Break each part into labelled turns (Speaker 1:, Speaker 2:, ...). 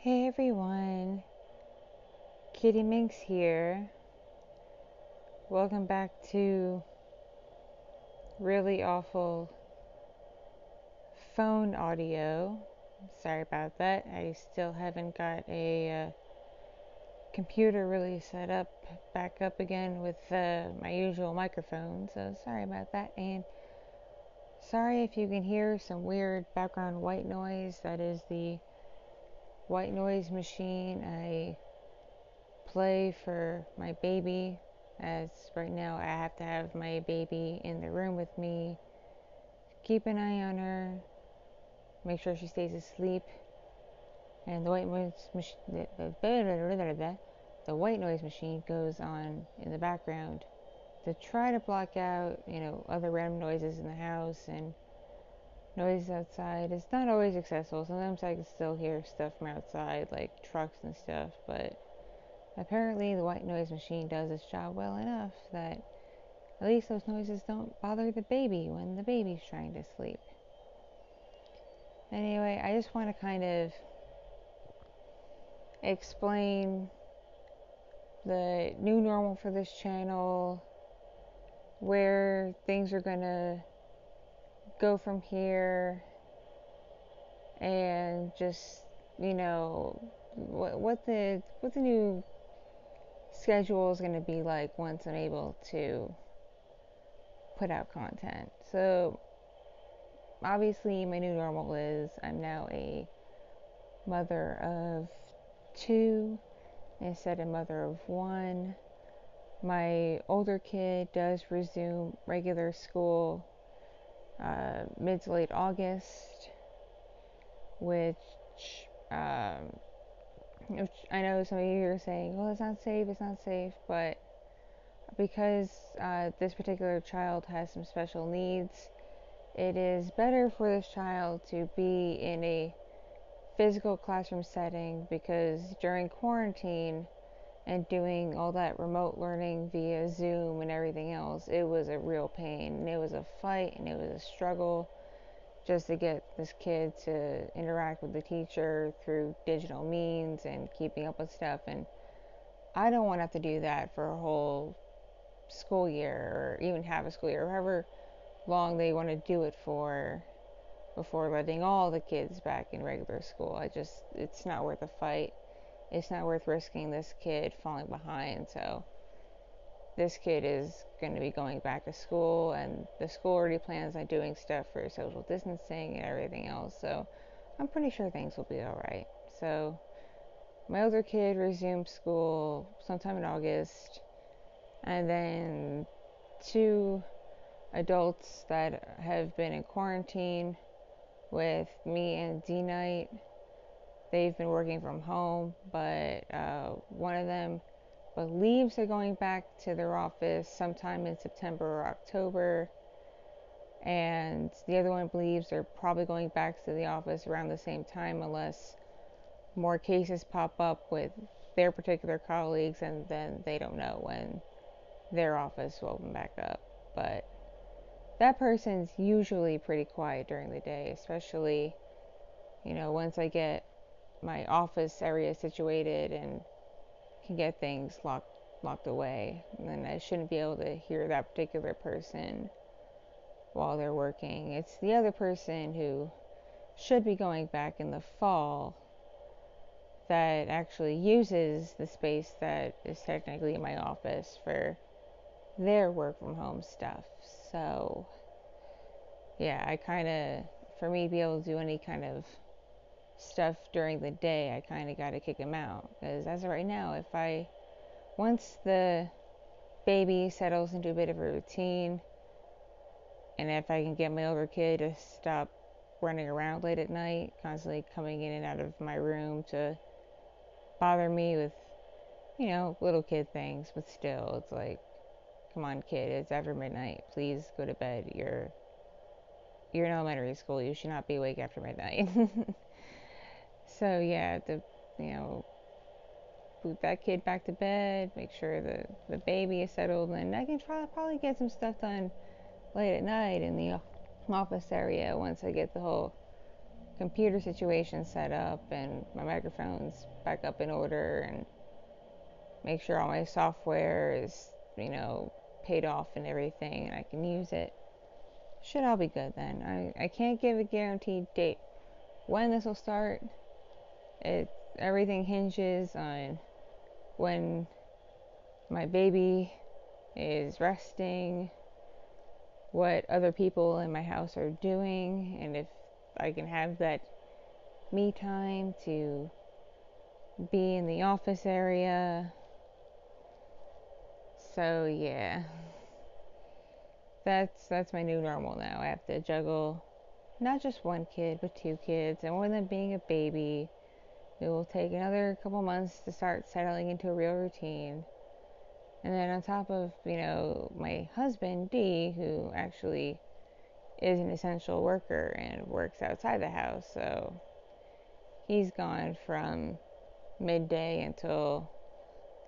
Speaker 1: Hey everyone, Kitti Minx here. Welcome back to really awful phone audio. Sorry about that. I still haven't got a computer really set up back up again with my usual microphone, so sorry about that. And sorry if you can hear some weird background white noise. That is the white noise machine I play for my baby, as right now I have to have my baby in the room with me, keep an eye on her, make sure she stays asleep. And the white noise machine, the white noise machine goes on in the background to try to block out, other random noises in the house and noises outside. It's not always accessible. Sometimes I can still hear stuff from outside, like trucks and stuff, but apparently the white noise machine does its job well enough that at least those noises don't bother the baby when the baby's trying to sleep. Anyway, I just want to kind of explain the new normal for this channel, where things are gonna go from here, and just what the new schedule is gonna be like once I'm able to put out content. So obviously my new normal is I'm now a mother of 2 instead of mother of 1. My older kid does resume regular school mid to late August, which I know some of you are saying, well, it's not safe, but because this particular child has some special needs, it is better for this child to be in a physical classroom setting, because during quarantine and doing all that remote learning via Zoom and everything else, it was a real pain, and it was a fight, and it was a struggle just to get this kid to interact with the teacher through digital means and keeping up with stuff. And I don't want to have to do that for a whole school year, or even half a school year, or however long they want to do it for, before letting all the kids back in regular school. It's not worth the fight. It's not worth risking this kid falling behind. So this kid is going to be going back to school, and the school already plans on doing stuff for social distancing and everything else. So I'm pretty sure things will be alright. So my older kid resumed school sometime in August, and then 2 adults that have been in quarantine with me and D-Night, they've been working from home, but one of them believes they're going back to their office sometime in September or October, and the other one believes they're probably going back to the office around the same time, unless more cases pop up with their particular colleagues, and then they don't know when their office will open back up. But that person's usually pretty quiet during the day, especially once I get my office area situated and can get things locked away. And then I shouldn't be able to hear that particular person while they're working. It's the other person who should be going back in the fall that actually uses the space that is technically in my office for their work from home stuff. So yeah, for me to be able to do any kind of stuff during the day, I kind of got to kick him out, because as of right now, once the baby settles into a bit of a routine, and if I can get my older kid to stop running around late at night, constantly coming in and out of my room to bother me with little kid things, but still, it's like, come on kid, it's after midnight, please go to bed. You're in elementary school, you should not be awake after midnight. So yeah, boot that kid back to bed, make sure the baby is settled, and I can probably get some stuff done late at night in the office area once I get the whole computer situation set up and my microphone's back up in order, and make sure all my software is, paid off and everything, and I can use it, should all be good then. I can't give a guaranteed date when this will start. Everything hinges on when my baby is resting, what other people in my house are doing, and if I can have that me time to be in the office area. So yeah, that's my new normal now. I have to juggle not just one kid, but two kids, and one of them being a baby. It will take another couple months to start settling into a real routine. And then on top of, my husband, D, who actually is an essential worker and works outside the house. So he's gone from midday until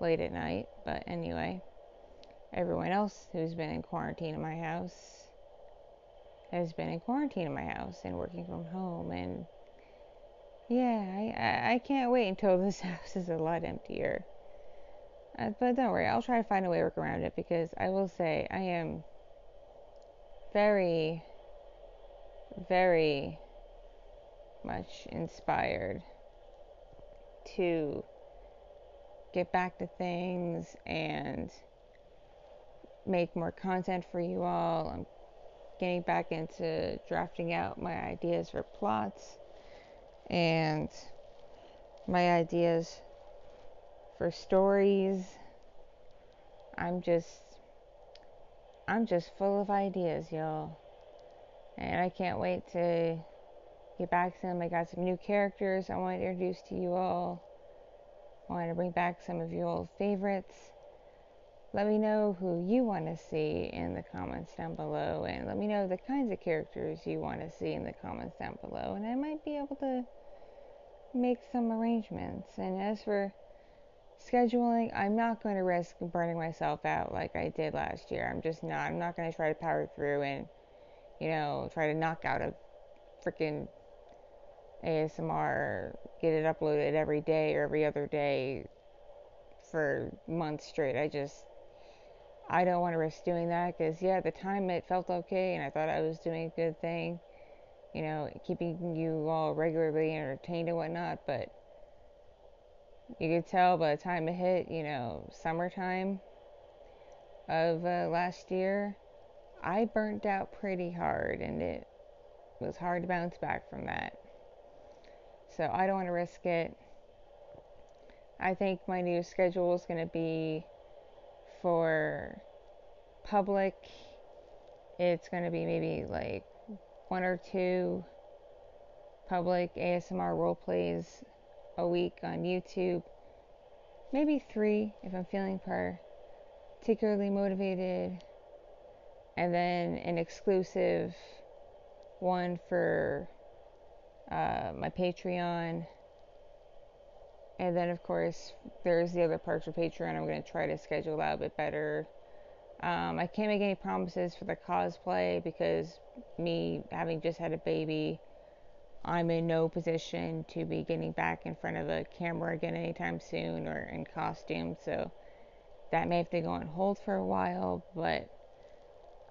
Speaker 1: late at night. But anyway, everyone else who's been in quarantine in my house has been in quarantine in my house and working from home. And yeah, I can't wait until this house is a lot emptier. But don't worry, I'll try to find a way to work around it, because I will say I am very, very much inspired to get back to things and make more content for you all. I'm getting back into drafting out my ideas for plots and my ideas for stories. I'm just full of ideas, y'all. And I can't wait to get back to them. I got some new characters I want to introduce to you all. I want to bring back some of your old favorites. Let me know who you want to see in the comments down below, and let me know the kinds of characters you want to see in the comments down below, and I might be able to make some arrangements. And as for scheduling, I'm not going to risk burning myself out like I did last year. I'm not going to try to power through and, try to knock out a freaking ASMR, get it uploaded every day or every other day for months straight. I don't want to risk doing that, because at the time it felt okay and I thought I was doing a good thing, keeping you all regularly entertained and whatnot. But you could tell by the time it hit, summertime of last year, I burnt out pretty hard, and it was hard to bounce back from that. So I don't want to risk it. I think my new schedule is going to be for public. It's going to be maybe like 1 or 2 public ASMR role plays a week on YouTube. Maybe 3 if I'm feeling particularly motivated. And then an exclusive one for my Patreon. And then, of course, there's the other parts of Patreon I'm going to try to schedule out a bit better. I can't make any promises for the cosplay, because me having just had a baby, I'm in no position to be getting back in front of a camera again anytime soon, or in costume. So that may have to go on hold for a while, but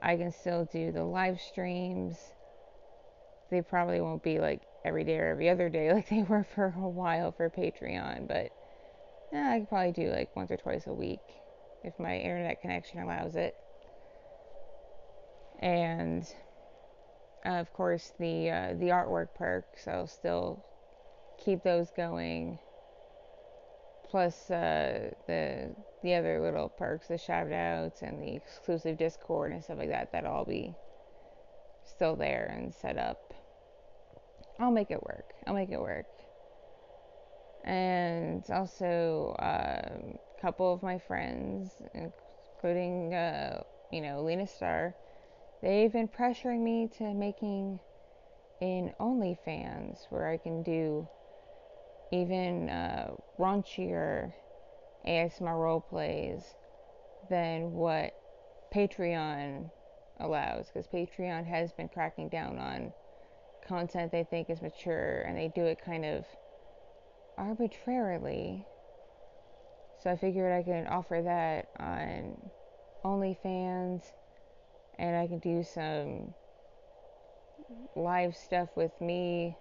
Speaker 1: I can still do the live streams. They probably won't be like every day or every other day like they were for a while for Patreon, but I could probably do like once or twice a week if my internet connection allows it. And of course the artwork perks, I'll still keep those going, plus the other little perks, the shout outs and the exclusive Discord and stuff like that, that'll all be still there and set up. I'll make it work. And also a couple of my friends, including Lena Star, they've been pressuring me to making an OnlyFans where I can do even raunchier ASMR role plays than what Patreon allows, because Patreon has been cracking down on content they think is mature, and they do it kind of arbitrarily. So I figured I could offer that on OnlyFans, and I can do some live stuff with me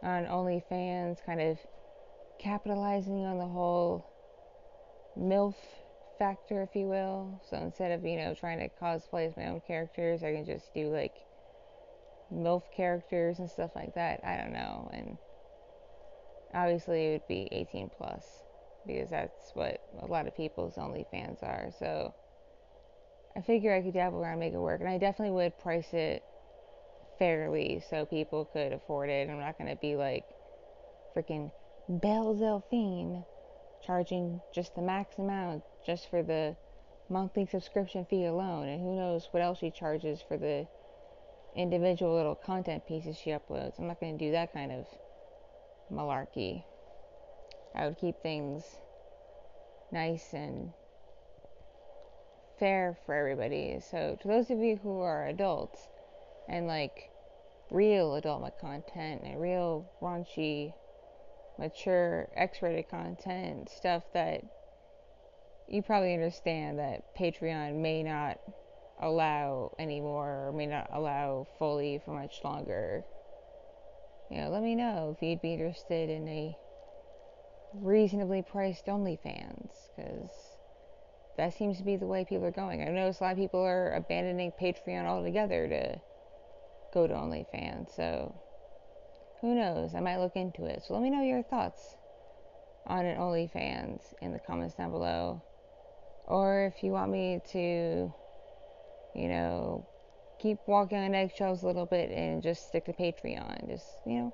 Speaker 1: on OnlyFans, kind of capitalizing on the whole MILF factor, if you will. So instead of, trying to cosplay as my own characters, I can just do like MILF characters and stuff like that. I don't know. And obviously it would be 18 plus, because that's what a lot of people's OnlyFans are. So I figure I could dabble around and make it work. And I definitely would price it fairly so people could afford it. I'm not going to be like freaking Belle Delphine charging just the max amount just for the monthly subscription fee alone, and who knows what else she charges for the individual little content pieces she uploads. I'm not going to do that kind of malarkey. I would keep things nice and fair for everybody. So to those of you who are adults and like real adult content and real raunchy, mature, X-rated content, stuff that you probably understand that Patreon may not allow anymore, or may not allow fully for much longer. Let me know if you'd be interested in a reasonably priced OnlyFans, because that seems to be the way people are going. I notice a lot of people are abandoning Patreon altogether to go to OnlyFans, so who knows? I might look into it. So let me know your thoughts on an OnlyFans in the comments down below. Or if you want me to, keep walking on eggshells a little bit and just stick to Patreon, just, let me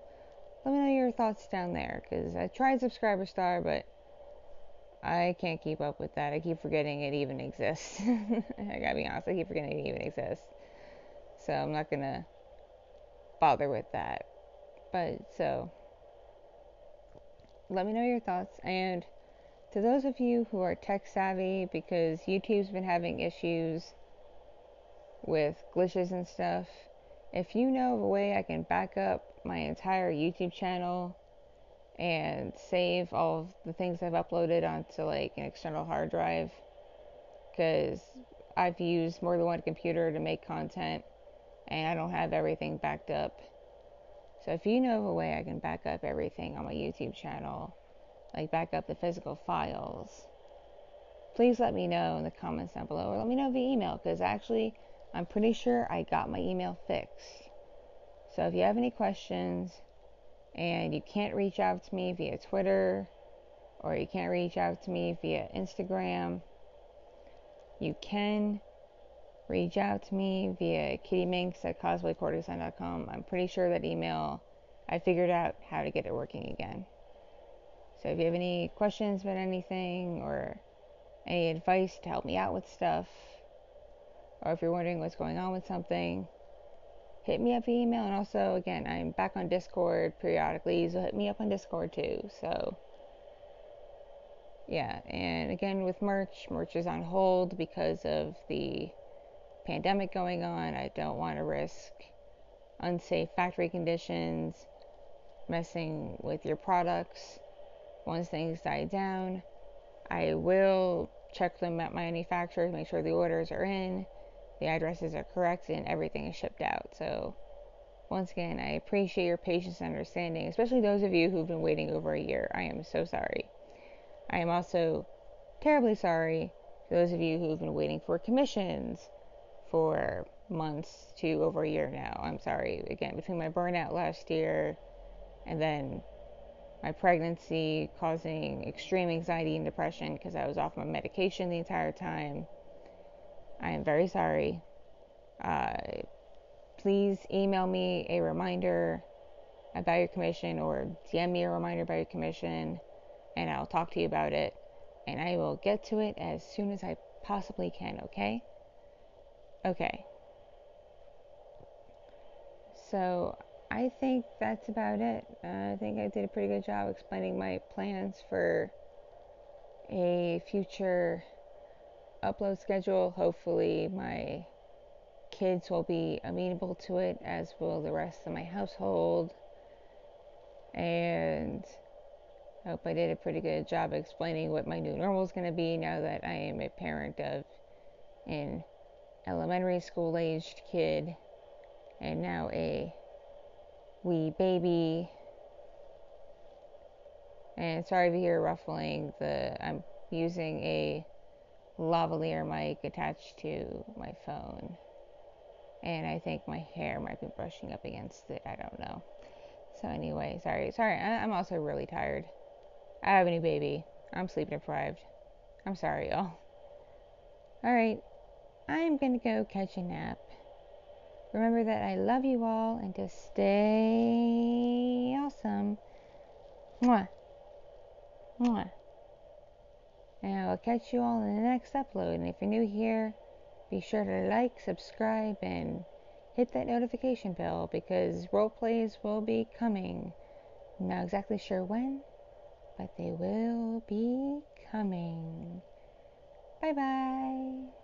Speaker 1: know your thoughts down there. Because I tried Subscriber Star, but I can't keep up with that. I keep forgetting it even exists. I gotta be honest, I keep forgetting it even exists. So I'm not gonna bother with that. But so, let me know your thoughts. And to those of you who are tech savvy, because YouTube's been having issues with glitches and stuff, if you know of a way I can back up my entire YouTube channel and save all of the things I've uploaded onto like an external hard drive, because I've used more than one computer to make content and I don't have everything backed up. So if you know of a way I can back up everything on my YouTube channel, like back up the physical files, please let me know in the comments down below, or let me know via email, because actually I'm pretty sure I got my email fixed. So if you have any questions and you can't reach out to me via Twitter, or you can't reach out to me via Instagram, you can reach out to me via Kitti Minx at cosplaycoredesign.com. I'm pretty sure that email, I figured out how to get it working again. So if you have any questions about anything, or any advice to help me out with stuff, or if you're wondering what's going on with something, hit me up via email. And also, again, I'm back on Discord periodically, so hit me up on Discord too. So yeah, and again with merch is on hold because of the pandemic going on. I don't want to risk unsafe factory conditions messing with your products. Once things die down, I will check them at my manufacturers, make sure the orders are in, the addresses are correct, and everything is shipped out. So once again, I appreciate your patience and understanding, especially those of you who've been waiting over a year. I am so sorry. I am also terribly sorry for those of you who've been waiting for commissions for months to over a year now. I'm sorry. Again, between my burnout last year and then my pregnancy causing extreme anxiety and depression because I was off my medication the entire time, I am very sorry. Please email me a reminder about your commission, or DM me a reminder about your commission, and I'll talk to you about it, and I will get to it as soon as I possibly can, okay? Okay. So I think that's about it. I think I did a pretty good job explaining my plans for a future upload schedule. Hopefully my kids will be amenable to it, as will the rest of my household. And I hope I did a pretty good job explaining what my new normal is going to be now that I am a parent of an elementary school aged kid and now a wee baby. And sorry if you hear ruffling, I'm using a lavalier mic attached to my phone. And I think my hair might be brushing up against it. I don't know. So anyway, sorry. I'm also really tired. I have a new baby. I'm sleep deprived. I'm sorry, y'all. Alright, I'm gonna go catch a nap. Remember that I love you all and to stay awesome. Mwah. Mwah. And I will catch you all in the next upload. And if you're new here, be sure to like, subscribe, and hit that notification bell because role plays will be coming. I'm not exactly sure when, but they will be coming. Bye bye.